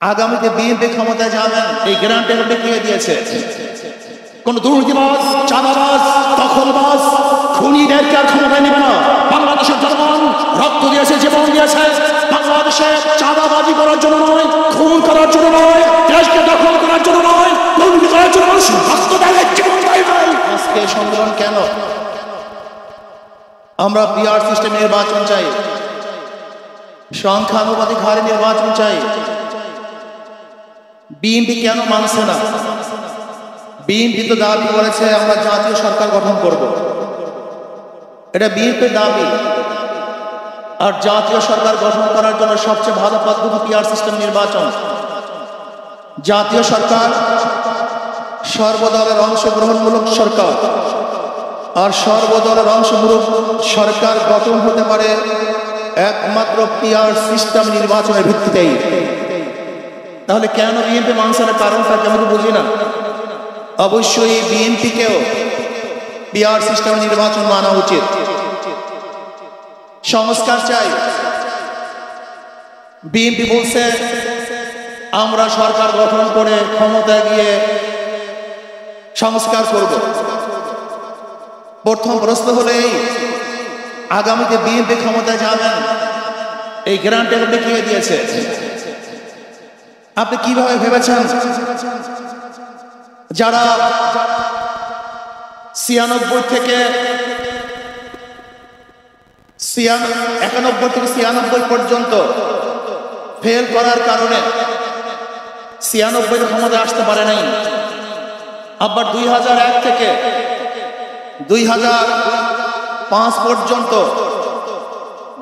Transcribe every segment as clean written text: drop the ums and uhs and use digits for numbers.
আগামীতে বিএনপি ক্ষমতায় যাবেন এই গ্যারান্টি আপনি কে দিয়েছে? কোন দুর্নীতিবাজ, চাঁদাবাজ, দখলবাজ, খুনিদেরকে আর ক্ষমতায় নেবে না। বাংলাদেশের জনগণ রক্ত দিয়েছে, জীবন দিয়েছে বাংলাদেশে চাঁদাবাজি করার জন্য নয়, খুন করার জন্য নয়, দেশকে দখল করার জন্য নয়, দুর্নীতি করার জন্য রক্ত দেয়, জীবন দেয়। আজকে সম্মেলন কেন? আমরা পিআর সিস্টেম নির্বাচন চাই, সংখ্যানুপাতিক হারে নির্বাচন চাই। বিএনপি কেন মানছে না? বিএনপি তো দাবি করেছে আমরা জাতীয় সরকার গঠন করব, এটা বিএনপির দাবি। আর জাতীয় সরকার গঠন করার জন্য সবচেয়ে ভালো পদ্ধতি পিআর সিস্টেম নির্বাচন। জাতীয় সরকার সর্বদলের অংশগ্রহণমূলক সরকার, আর সর্বদলের অংশগ্রহণ সরকার গঠন হতে পারে একমাত্র পিআর সিস্টেম নির্বাচনের ভিত্তিতেই। তাহলে কেন বিএনপি মানছে না? কারণটা কেমন বুঝি না। অবশ্যই বিএনপিকেও পিআর সিস্টেম নির্বাচন মানা উচিত। সংস্কার চাই। বিএনপি বলছে আমরা সরকার গঠন করে ক্ষমতায় গিয়ে সংস্কার করব। প্রথম প্রশ্ন হলো এই, আগামীতে বিএনপি ক্ষমতায় যাবেন এই গ্যারান্টি আপনি কে দিয়েছে? আপনি কিভাবে ভেবেছেন যারা 91 থেকে 96 পর্যন্ত ফেল করার কারণে 96 ক্ষমতায় আসতে পারে নাই, আবার 2001 থেকে 2005 পর্যন্ত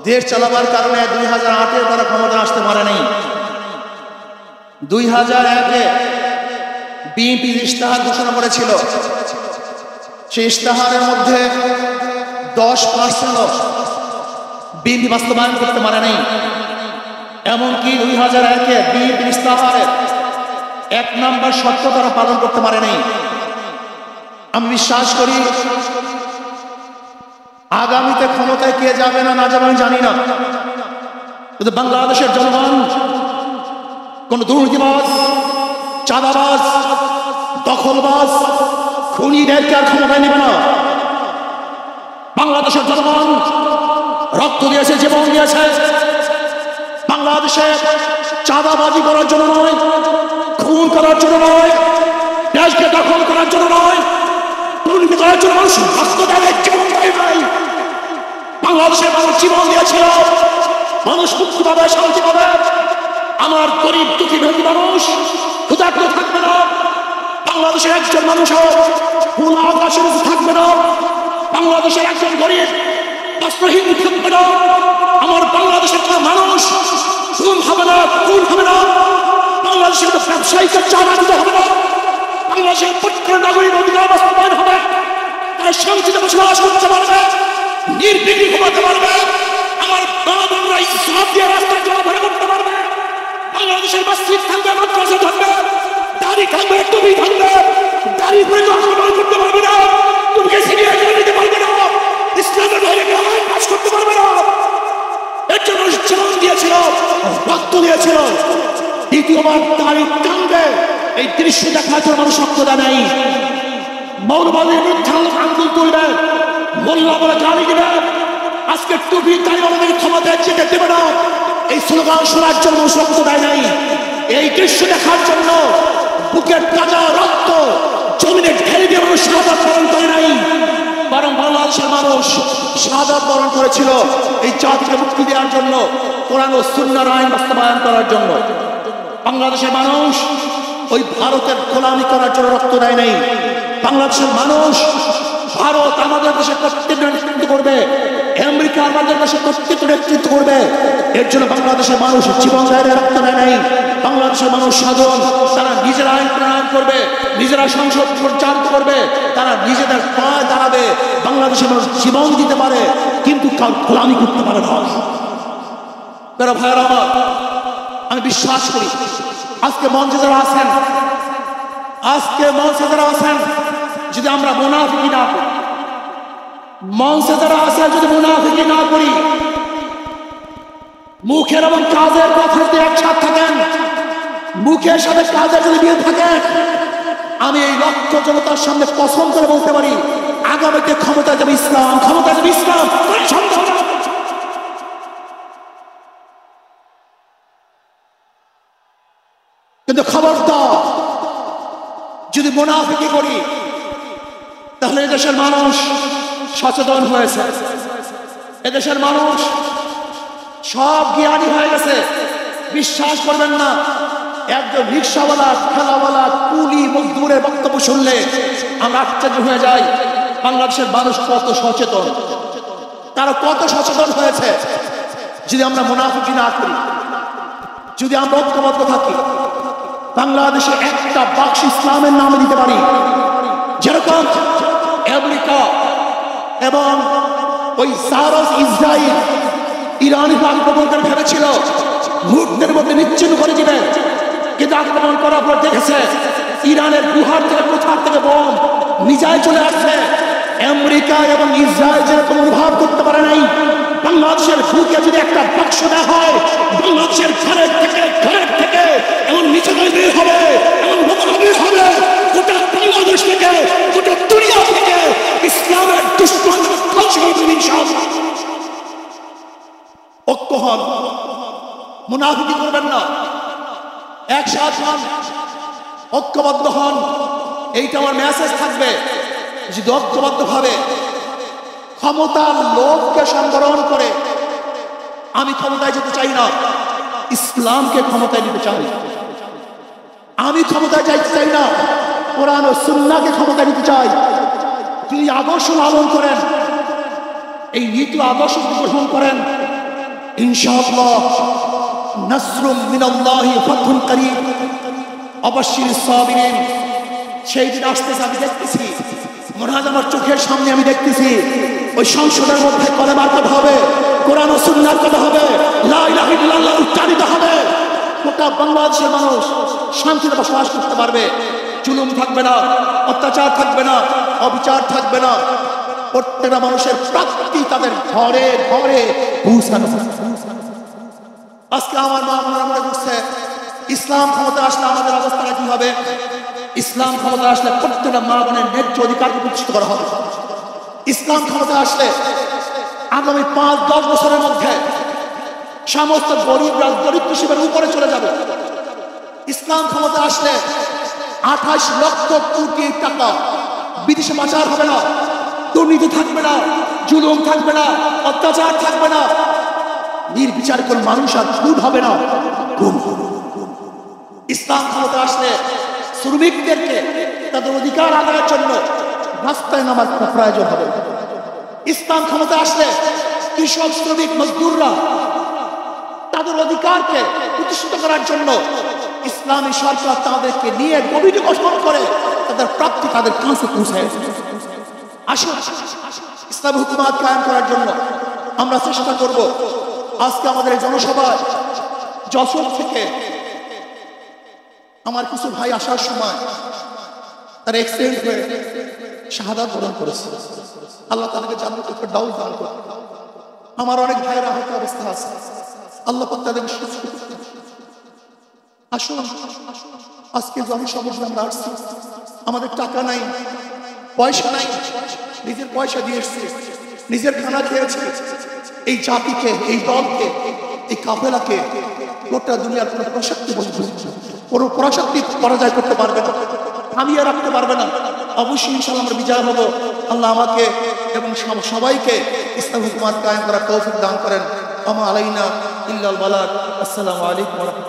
দেশ চালাবার কারণে 2008 তারা ক্ষমতায় আসতে পারে নাই। 2001-এ বিএনপি ইশতেহার ঘোষণা করেছিল, সেই ইশতেহারের মধ্যে 10% বিএনপি বাস্তবায়ন করতে পারে নাই। এমনকি 2001-এ বিএনপি ইশতেহারের 1 নম্বর শর্ত তারা পালন করতে পারে নাই। আমি বিশ্বাস করি আগামীতে ক্ষমতায় কে যাবে না যাবে আমি জানি না, কিন্তু বাংলাদেশের জনগণ কোন দুর্নীতিবাজ, চাঁদাবাজ, দখলবাজ, খুনিদেরকে আর ক্ষমতায় নেবে না। বাংলাদেশের জনগণ রক্ত দিয়েছে, জীবন দিয়েছে বাংলাদেশে চাঁদাবাজি করার জন্য নয়, খুন করার জন্য নয়, দেশকে দখল করার জন্য নয়, দুর্নীতি করার জন্য মানুষ রক্ত দেয়, জীবন দেয়। বাংলাদেশের মানুষ জীবন দিয়েছিল, মানুষ মুক্তি পাবে, শান্তি পাবে। আমার গরিব দুঃখী ভেতী মানুষ ক্ষুধার্ত থাকবে না। বাংলাদেশের একজন মানুষও খোলা আকাশের নিচে থাকবে না। বাংলাদেশের একজন গরিব বস্ত্রহীন থাকবে না। আমার বাংলাদেশের কোনো মানুষ খুন হবে না, খুন হবে না। বাংলাদেশের ব্যবসায়ীকে চাঁদা দিতে হবে না। বাংলাদেশের প্রত্যেক নাগরিক অধিকার বাস্তবায়ন হবে। তারা শান্তিতে বসবাস করতে পারবে, নির্বিঘ্নে ঘুমাতে পারবে। আমার বাবা ইসলাম দিয়ে রাস্তায় চলাফেরা করতে পারবে। বাংলাদেশের মসজিদ থাকবে, মাদ্রাসা থাকবে, দাড়ি থাকবে, টুপি থাকবে। দাড়ি পরে আন্দোলন করতে পারবে না, টুপিকে সিরিয়াস করে নিতে পারবে না, ইসলামের বাইরে আইন পাস করতে পারবে না। এর জন্য জীবন দিয়েছিল, রক্ত দিয়েছিল। দ্বিতীয়বার দাড়ি টানবে, এই দৃশ্য দেখার জন্য মানুষ রক্ত দেয় নাই। মৌলবাদীর বিরুদ্ধে আন্দোলন তুলবে, মোল্লা বলে গালি দেবে। আজকে টুপি দাড়ি আমাদের ক্ষমতায় যেতে দেবে না, এই স্লোগান শোনার জন্য মানুষ রক্ত দেয় নাই। এই দৃশ্য দেখার জন্য বুকের তাজা রক্ত জমিনে ঢেলে দিয়ে মানুষ শাহাদাত বরণ করে নাই, বরং বাংলাদেশের মানুষ শাহাদাত বরণ করেছিল এই জাতিকে মুক্তি দেওয়ার জন্য, কোরআন ও সুন্নাহর আইন বাস্তবায়ন করার জন্য। বাংলাদেশের মানুষ ওই ভারতের গোলামি করার জন্য রক্ত দেয় নাই। বাংলাদেশের মানুষ ভারত আমাদের দেশে কর্তৃত্ব নেতৃত্ব করবে, আমেরিকা আমাদের দেশে কর্তৃত্ব নেতৃত্ব করবে, এর জন্য বাংলাদেশের মানুষ জীবন দেয়, রক্ত দেয় নাই। বাংলাদেশের মানুষ সাধারণ, তারা নিজেরা আইন প্রণয়ন করবে, নিজেরা সংসদ পরিচালিত করবে, তারা নিজেদের পায়ে দাঁড়াবে। বাংলাদেশের মানুষ জীবন দিতে পারে, কিন্তু কাল গোলামি করতে পারে না। তারা ভাইয়েরা আমার, আমি বিশ্বাস করি আজকে মঞ্চে যারা আছেন, যদি আমরা মুনাফিকি না করি, মঞ্চে যারা আছেন যদি মুনাফিকি না করি, মুখের এবং কাজের কথা যদি একসাথে থাকেন, মুখের সাথে কাজের যদি মিল থাকে, আমি এই লক্ষ জনতার সামনে কসম করে বলতে পারি আগামীতে ক্ষমতা যাবে ইসলাম, ক্ষমতা যাবে ইসলাম। কিন্তু খবরদার যদি মুনাফিকি করি তাহলে এদেশের মানুষ সচেতন হয়েছে, এদেশের মানুষ সব জ্ঞানী হয়ে গেছে। বিশ্বাস করবেন না, একজন রিক্সাওয়ালা, ঠেলাওয়ালা, কুলি মজদুরের বক্তব্য শুনলে আমরা আশ্চর্য হয়ে যাই বাংলাদেশের মানুষ কত সচেতন, তারা কত সচেতন হয়েছে। যদি আমরা মুনাফিকি না করি, যদি আমরা ঐক্যবদ্ধ থাকি, বাংলাদেশে একটা বাক্স ইসলামের নামে দিতে পারি। যেরকম আমেরিকা এবং ওই সারস ইসরায়েল ইরানি আক্রমণ করে ভেবেছিল মুহূর্তের মধ্যে নিচ্ছিন্ন করে দিবে, কিন্তু আক্রমণ করার পর দেখেছে ইরানের গুহার থেকে কোথার থেকে বোম মিসাইল চলে আসছে। আমেরিকা এবং ইসরায়েল যেরকম অনুভব করতে পারে নাই, বাংলাদেশের বুকে যদি একটা বাক্স দেওয়া হয়, বাংলাদেশের ঘরের থেকে এমন নিচে বের হবে, এমন বোমা বের হবে, গোটা বাংলাদেশ থেকে, গোটা দুনিয়া থেকে ইসলামের দুশ্মন ঐক্য হন, মুনাফিকি করবেন না, একসাথ হন, ঐক্যবদ্ধ হন। এইটা আমার মেসেজ থাকবে। যদি ঐক্যবদ্ধ ভাবে ক্ষমতার লোভকে সংবরণ করে আমি ক্ষমতায় যেতে চাই না, ইসলামকে ক্ষমতায় নিতে চাই। আমি ক্ষমতায় যাইতে চাই না, কোরআন ও সুন্নাহকে ক্ষমতায় নিতে চাই। যদি আদর্শ লালন করেন, এই নীতি আদর্শ গ্রহণ করেন, ইনশাআল্লাহ নাসরুম মিনাল্লাহি ফাতহুন করিম, অবশ্যই সাবিরিন। সেই দিন আসতেছে, আমি দেখতেছি, মনে হয় আমার চোখের সামনে আমি দেখতেছি ওই সংসদের মধ্যে কলেমার কথা হবে, কোরআন ও সুন্নাহর কথা হবে, লা ইলাহা ইল্লাল্লাহ উচ্চারিত হবে। গোটা বাংলাদেশের মানুষ শান্তিতে বসবাস করতে পারবে, জুলুম থাকবে না, অত্যাচার থাকবে না, অবিচার থাকবে না। প্রত্যেকটা মানুষের প্রাপ্তি তাদের ঘরে ঘরে পৌঁছানো। আজকে আমার মা বোনেরা মনে করছে ইসলাম ক্ষমতা আসলে আমাদের অবস্থাটা কি হবে? ইসলাম ক্ষমতা আসলে প্রত্যেকটা মা বোনের ন্যায্য অধিকারকে প্রতিষ্ঠিত করা হবে। ইসলাম ক্ষমতা আসলে আগামী 5-10 বছরের মধ্যে সমস্ত গরিবরা দরিদ্র সীমার উপরে চলে যাবে। ইসলাম ক্ষমতা আসলে 28 লক্ষ কোটি টাকা বিদেশে পাচার হবে না, দুর্নীতি থাকবে না, জুলুম থাকবে না, অত্যাচার থাকবে না, নির্বিচার কোন মানুষ আর খুন হবে না। ইসলাম ক্ষমতা আসলে শ্রমিকদেরকে তাদের অধিকার আদায়ের জন্য রাস্তায় নামার প্রয়োজন হবে। ইসলাম ক্ষমতা আসলে কৃষক, শ্রমিক, মজদুররা তাদের অধিকারকে প্রতিষ্ঠিত করার জন্য ইসলামী সরকার তাদেরকে নিয়ে কমিটি গঠন করে তাদের প্রাপ্তি তাদের কাছে পৌঁছায়। আসুন ইসলামী হুকুমাত কায়েম করার জন্য আমরা চেষ্টা করব। আজকে আমাদের এই জনসভায় যশোর থেকে আমার কিছু ভাই আসার সময় তারা এক্সিডেন্ট হয়ে শাহাদাত বরণ করেছে। আল্লাহ তাদেরকে জান্নাতুল ফেরদাউস দান করুন। আমার অনেক ভাইয়েরা আহত অবস্থা আছে, আল্লাহ পাক তাদেরকে সুস্থ করুন। আসুন আজকে জনসভায় আমরা আসছি, আমাদের টাকা নাই, পয়সা নাই, নিজের পয়সা দিয়ে এসছি, নিজের খানা খেয়েছি। এই জাতিকে, এই দলকে, এই কাফেলাকে গোটা দুনিয়ার কোনো প্রশক্তি কোনো পরাশক্তি পরাজয় করতে পারবে না, থামিয়ে রাখতে পারবে না। অবশ্যই ইনশাআল্লাহ আমরা বিজয় হব। আল্লাহ আমাকে এবং সবাইকে ইসলাম হুকুমাত কায়েম করার তৌফিক দান করেন। আমা আলাইনা ইল্লাল বালাগ। আসসালামু আলাইকুম ওয়া রাহমাতুল্লাহ।